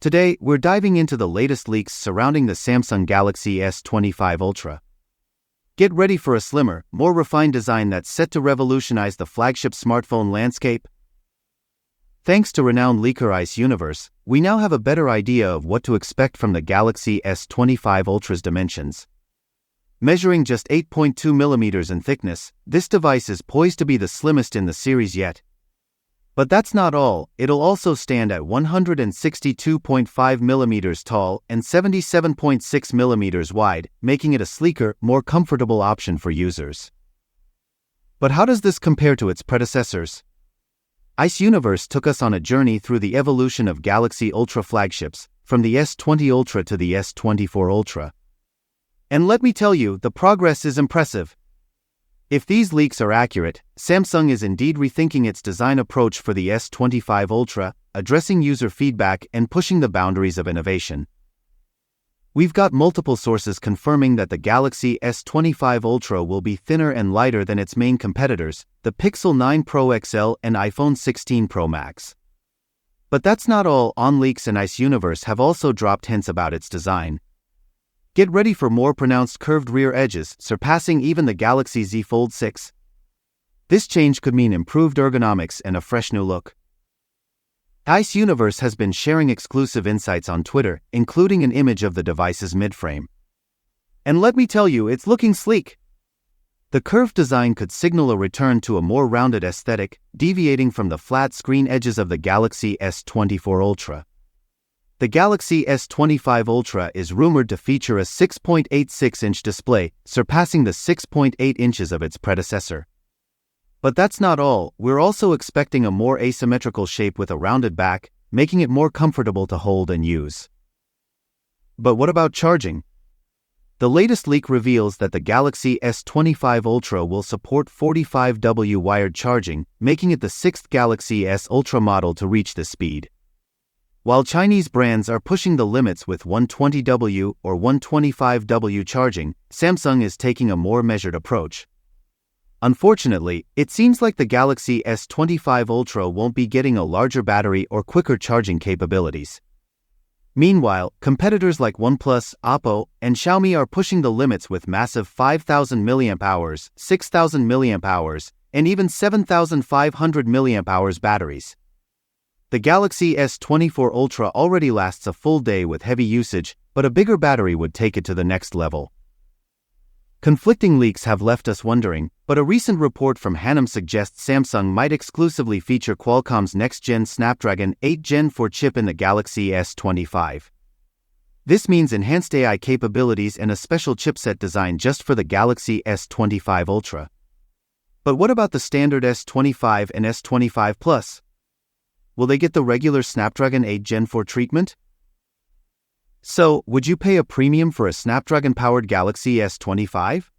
Today, we're diving into the latest leaks surrounding the Samsung Galaxy S25 Ultra. Get ready for a slimmer, more refined design that's set to revolutionize the flagship smartphone landscape. Thanks to renowned leaker Ice Universe, we now have a better idea of what to expect from the Galaxy S25 Ultra's dimensions. Measuring just 8.2 mm in thickness, this device is poised to be the slimmest in the series yet. But that's not all, it'll also stand at 162.5 mm tall and 77.6 mm wide, making it a sleeker, more comfortable option for users. But how does this compare to its predecessors? Ice Universe took us on a journey through the evolution of Galaxy Ultra flagships, from the S20 Ultra to the S24 Ultra. And let me tell you, the progress is impressive. If these leaks are accurate, Samsung is indeed rethinking its design approach for the S25 Ultra, addressing user feedback and pushing the boundaries of innovation. We've got multiple sources confirming that the Galaxy S25 Ultra will be thinner and lighter than its main competitors, the Pixel 9 Pro XL and iPhone 16 Pro Max. But that's not all. OnLeaks and Ice Universe have also dropped hints about its design. Get ready for more pronounced curved rear edges, surpassing even the Galaxy Z Fold 6. This change could mean improved ergonomics and a fresh new look. Ice Universe has been sharing exclusive insights on Twitter, including an image of the device's midframe. And let me tell you, it's looking sleek. The curved design could signal a return to a more rounded aesthetic, deviating from the flat screen edges of the Galaxy S24 Ultra. The Galaxy S25 Ultra is rumored to feature a 6.86-inch display, surpassing the 6.8 inches of its predecessor. But that's not all, we're also expecting a more asymmetrical shape with a rounded back, making it more comfortable to hold and use. But what about charging? The latest leak reveals that the Galaxy S25 Ultra will support 45W wired charging, making it the sixth Galaxy S Ultra model to reach this speed. While Chinese brands are pushing the limits with 120W or 125W charging, Samsung is taking a more measured approach. Unfortunately, it seems like the Galaxy S25 Ultra won't be getting a larger battery or quicker charging capabilities. Meanwhile, competitors like OnePlus, Oppo, and Xiaomi are pushing the limits with massive 5,000 mAh, 6,000 mAh, and even 7,500 mAh batteries. The Galaxy S24 Ultra already lasts a full day with heavy usage, but a bigger battery would take it to the next level. Conflicting leaks have left us wondering, but a recent report from Hanum suggests Samsung might exclusively feature Qualcomm's next-gen Snapdragon 8 Gen 4 chip in the Galaxy S25. This means enhanced AI capabilities and a special chipset designed just for the Galaxy S25 Ultra. But what about the standard S25 and S25 Plus? Will they get the regular Snapdragon 8 Gen 4 treatment? So, would you pay a premium for a Snapdragon-powered Galaxy S25?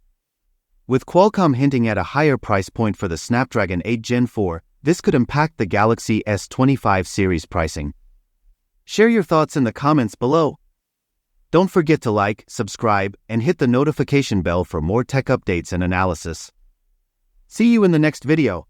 With Qualcomm hinting at a higher price point for the Snapdragon 8 Gen 4, this could impact the Galaxy S25 series pricing. Share your thoughts in the comments below. Don't forget to like, subscribe, and hit the notification bell for more tech updates and analysis. See you in the next video.